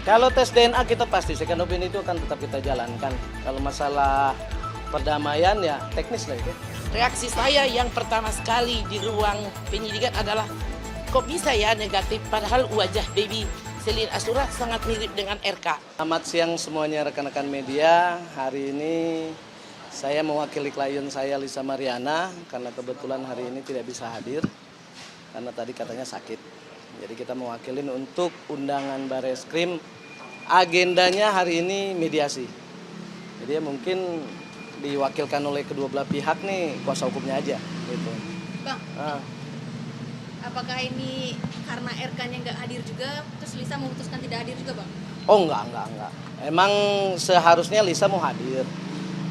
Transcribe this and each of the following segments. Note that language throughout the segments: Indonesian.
Kalau tes DNA kita pasti second opinion itu akan tetap kita jalankan. Kalau masalah perdamaian ya teknis lah itu. Reaksi saya yang pertama sekali di ruang penyidikan adalah kok bisa ya negatif padahal wajah baby Selin Asura sangat mirip dengan RK. Selamat siang semuanya rekan-rekan media. Hari ini saya mewakili klien saya Lisa Mariana karena kebetulan hari ini tidak bisa hadir karena tadi katanya sakit. Jadi kita mewakilin untuk undangan Bareskrim. Agendanya hari ini mediasi. Jadi ya mungkin diwakilkan oleh kedua belah pihak nih, kuasa hukumnya aja gitu. Bang, apakah ini karena RK-nya nggak hadir juga, terus Lisa memutuskan tidak hadir juga, Bang? Oh enggak. Emang seharusnya Lisa mau hadir.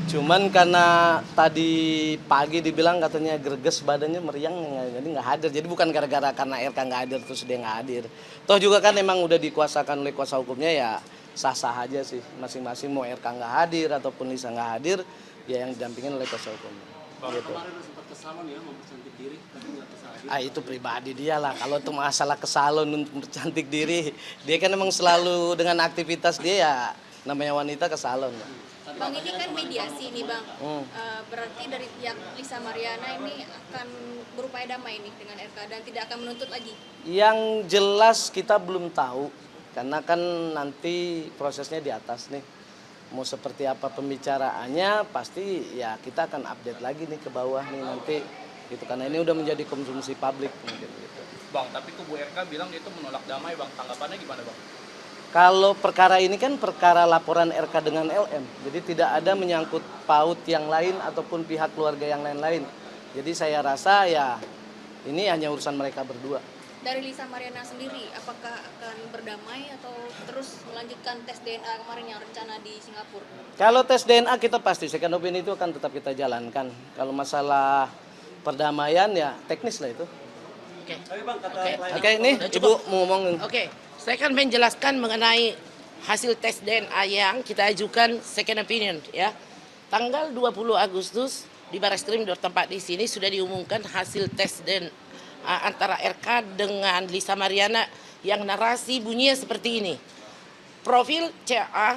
Cuman karena tadi pagi dibilang katanya greges badannya meriang, jadi nggak hadir. Jadi bukan gara-gara karena RK nggak hadir terus dia nggak hadir. Toh juga kan emang udah dikuasakan oleh kuasa hukumnya ya sah-sah aja sih. Masing-masing mau RK nggak hadir ataupun Lisa nggak hadir, ya yang didampingin oleh kuasa hukum. Gitu. Kemarin sempat ke salon ya mempercantik diri tapi nggak bisa hadir. Itu pribadi dia lah. Kalau itu masalah ke salon untuk mempercantik diri, dia kan emang selalu dengan aktivitas dia ya namanya wanita ke salon. Bang, ini kan mediasi nih, Bang. Berarti dari pihak Lisa Mariana ini akan berupaya damai nih dengan RK dan tidak akan menuntut lagi. Yang jelas kita belum tahu karena kan nanti prosesnya di atas nih. Mau seperti apa pembicaraannya pasti ya kita akan update lagi nih ke bawah nih nanti gitu karena ini udah menjadi konsumsi publik mungkin gitu. Bang, tapi kubu RK bilang itu menolak damai, Bang. Tanggapannya gimana, Bang? Kalau perkara ini kan perkara laporan RK dengan LM, jadi tidak ada menyangkut paut yang lain ataupun pihak keluarga yang lain-lain. Jadi saya rasa ya ini hanya urusan mereka berdua. Dari Lisa Mariana sendiri, apakah akan berdamai atau terus melanjutkan tes DNA kemarin yang rencana di Singapura? Kalau tes DNA kita pasti second opinion itu akan tetap kita jalankan. Kalau masalah perdamaian ya teknis lah itu. Oke, ini Ibu mau ngomong. Oke, saya akan menjelaskan mengenai hasil tes DNA yang kita ajukan second opinion ya. Tanggal 20 Agustus di Bareskrim tempat di sini sudah diumumkan hasil tes DNA antara RK dengan Lisa Mariana yang narasi bunyinya seperti ini. Profil CA,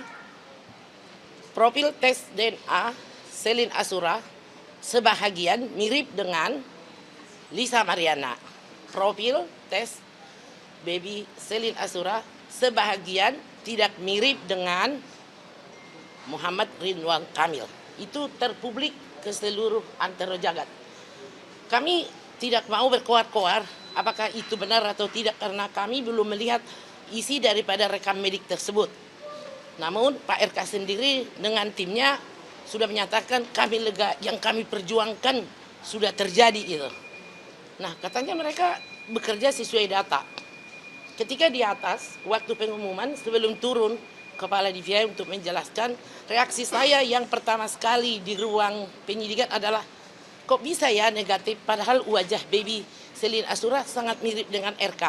profil tes DNA Selin Asura sebahagian mirip dengan Lisa Mariana. Profil tes baby Selin Asura sebahagian tidak mirip dengan Muhammad Ridwan Kamil. Itu terpublik ke seluruh antero jagat. Kami tidak mau berkoar-koar apakah itu benar atau tidak karena kami belum melihat isi daripada rekam medik tersebut. Namun Pak RK sendiri dengan timnya sudah menyatakan kami lega, yang kami perjuangkan sudah terjadi gitu. Nah, katanya mereka bekerja sesuai data. Ketika di atas, waktu pengumuman sebelum turun Kepala DVI untuk menjelaskan, reaksi saya yang pertama sekali di ruang penyidikan adalah kok bisa ya negatif padahal wajah baby Selin Asura sangat mirip dengan RK.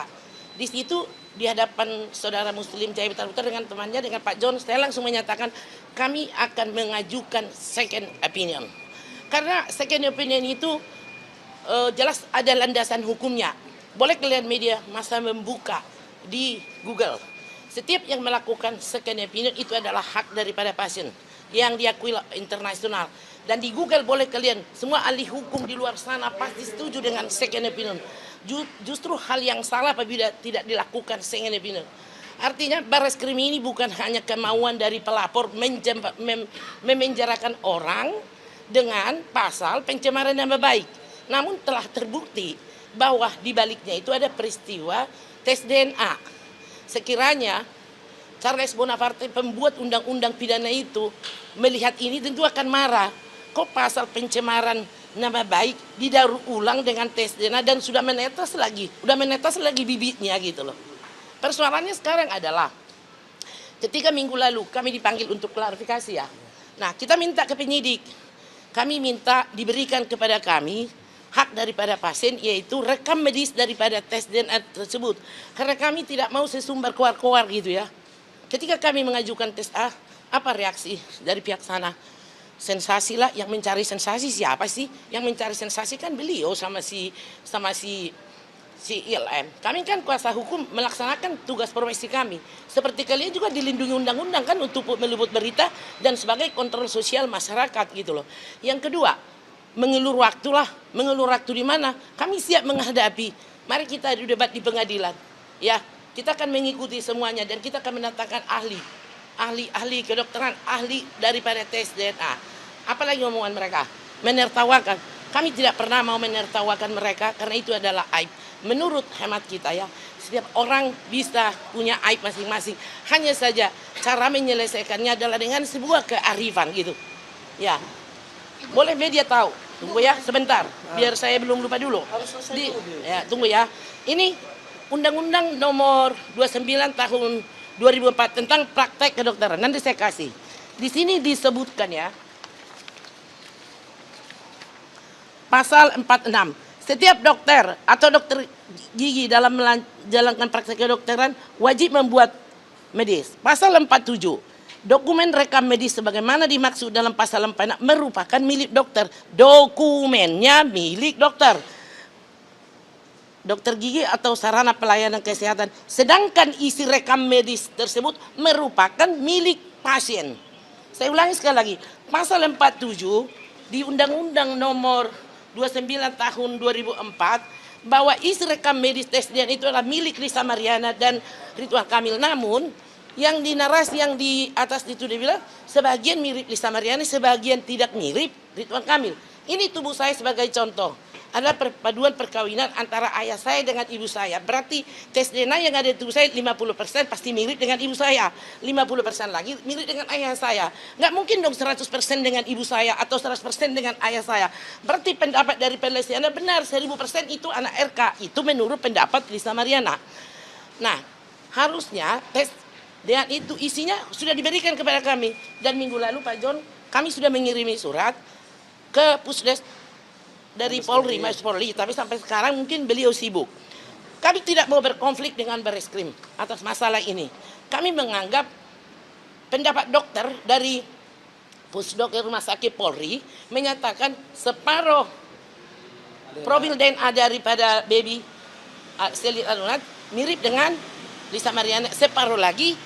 Di situ di hadapan saudara Muslim Jaya Putar dengan temannya dengan Pak John, saya langsung menyatakan kami akan mengajukan second opinion. Karena second opinion itu jelas ada landasan hukumnya. Boleh kalian media masa membuka di Google. Setiap yang melakukan second opinion itu adalah hak daripada pasien yang diakui internasional. Dan di Google boleh kalian, semua ahli hukum di luar sana pasti setuju dengan second opinion. Justru hal yang salah apabila tidak dilakukan second opinion. Artinya Bareskrim ini bukan hanya kemauan dari pelapor memenjarakan orang dengan pasal pencemaran nama baik. Namun telah terbukti bahwa di baliknya itu ada peristiwa tes DNA. Sekiranya Charles Bonaparte pembuat undang-undang pidana itu melihat ini tentu akan marah. Kok pasal pencemaran nama baik didaur ulang dengan tes DNA dan sudah menetes lagi bibitnya gitu loh. Persoalannya sekarang adalah ketika minggu lalu kami dipanggil untuk klarifikasi ya. Nah, kita minta ke penyidik. Kami minta diberikan kepada kami hak daripada pasien yaitu rekam medis daripada tes DNA tersebut. Karena kami tidak mau sesumbar koar-koar gitu ya. Ketika kami mengajukan tes A, apa reaksi dari pihak sana? Sensasi lah, yang mencari sensasi siapa sih? Yang mencari sensasi kan beliau sama si si ILM, kami kan kuasa hukum melaksanakan tugas profesi kami. Seperti kalian juga dilindungi undang-undang kan untuk meliput berita dan sebagai kontrol sosial masyarakat gitu loh. Yang kedua, mengelur waktu lah. Mengelur waktu di mana? Kami siap menghadapi. Mari kita debat di pengadilan. Ya, kita akan mengikuti semuanya dan kita akan mendatangkan ahli kedokteran, ahli daripada tes DNA. Apalagi omongan mereka? Menertawakan. Kami tidak pernah mau menertawakan mereka karena itu adalah aib. Menurut hemat kita ya, setiap orang bisa punya aib masing-masing. Hanya saja cara menyelesaikannya adalah dengan sebuah kearifan gitu. Ya, boleh media tahu. Tunggu ya sebentar, biar saya belum lupa dulu. Ya, tunggu ya. Ini Undang-Undang Nomor 29 Tahun 2004 tentang praktek kedokteran. Nanti saya kasih. Di sini disebutkan ya. Pasal 46. Setiap dokter atau dokter gigi dalam menjalankan praktek kedokteran wajib membuat medis. Pasal 47. Dokumen rekam medis sebagaimana dimaksud dalam pasal 46 merupakan milik dokter. Dokumennya milik dokter. Dokter gigi atau sarana pelayanan kesehatan. Sedangkan isi rekam medis tersebut merupakan milik pasien. Saya ulangi sekali lagi. Pasal 47 di Undang-Undang Nomor 29 Tahun 2004 bahwa isi rekam medis tes DNA itu adalah milik Lisa Mariana dan Ridwan Kamil. Namun yang di narasi yang di atas itu dia bilang sebagian mirip Lisa Mariana, sebagian tidak mirip Ridwan Kamil. Ini tubuh saya sebagai contoh. Adalah perpaduan perkawinan antara ayah saya dengan ibu saya. Berarti tes DNA yang ada di tubuh saya 50% pasti mirip dengan ibu saya. 50% lagi mirip dengan ayah saya. Nggak mungkin dong 100% dengan ibu saya atau 100% dengan ayah saya. Berarti pendapat dari penelitian benar 1000% itu anak RK. Itu menurut pendapat Lisa Mariana. Nah, harusnya tes DNA itu isinya sudah diberikan kepada kami. Dan minggu lalu Pak John, kami sudah mengirimi surat ke Pusdes dari Polri, Mabes Polri, tapi sampai sekarang mungkin beliau sibuk. Kami tidak mau berkonflik dengan Bareskrim atas masalah ini. Kami menganggap pendapat dokter dari Pusdok Rumah Sakit Polri menyatakan separuh profil DNA daripada baby Selly Alunat mirip dengan Lisa Mariana, separuh lagi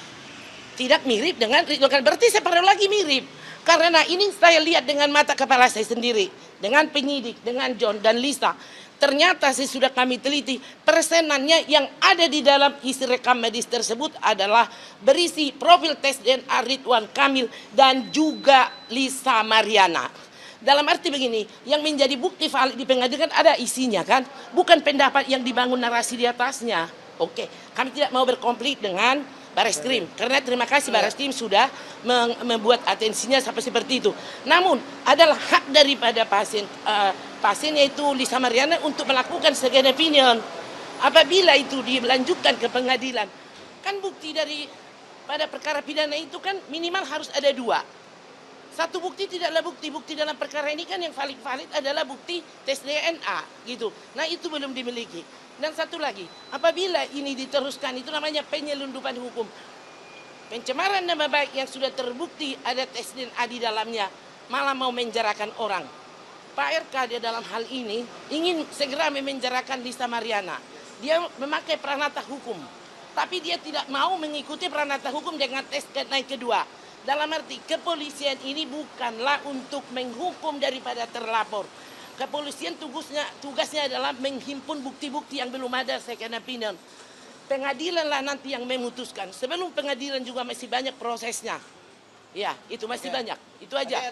tidak mirip dengan Ridwan. Berarti separuh lagi mirip. Karena ini saya lihat dengan mata kepala saya sendiri, dengan penyidik, dengan John dan Lisa. Ternyata sesudah kami teliti, persenannya yang ada di dalam isi rekam medis tersebut adalah berisi profil tes DNA Ridwan Kamil dan juga Lisa Mariana. Dalam arti begini, yang menjadi bukti valid di pengadilan ada isinya kan, bukan pendapat yang dibangun narasi di atasnya. Oke, kami tidak mau berkonflik dengan Bareskrim, karena terima kasih Bareskrim sudah membuat atensinya sampai seperti itu. Namun adalah hak daripada pasien yaitu Lisa Mariana untuk melakukan second opinion. Apabila itu dilanjutkan ke pengadilan, kan bukti dari pada perkara pidana itu kan minimal harus ada 2. Satu bukti tidaklah bukti dalam perkara ini kan yang valid adalah bukti tes DNA gitu. Nah itu belum dimiliki. Dan satu lagi, apabila ini diteruskan itu namanya penyelundupan hukum. Pencemaran nama baik yang sudah terbukti ada tes DNA di dalamnya, malah mau menjarakan orang. Pak RK dia dalam hal ini ingin segera memenjarakan Lisa Mariana. Dia memakai peranata hukum, tapi dia tidak mau mengikuti peranata hukum dengan tes DNA kedua. Dalam arti kepolisian ini bukanlah untuk menghukum daripada terlapor. Kepolisian tugasnya adalah menghimpun bukti-bukti yang belum ada second opinion. Pengadilanlah nanti yang memutuskan. Sebelum pengadilan juga masih banyak prosesnya. Ya, itu masih banyak. Itu aja.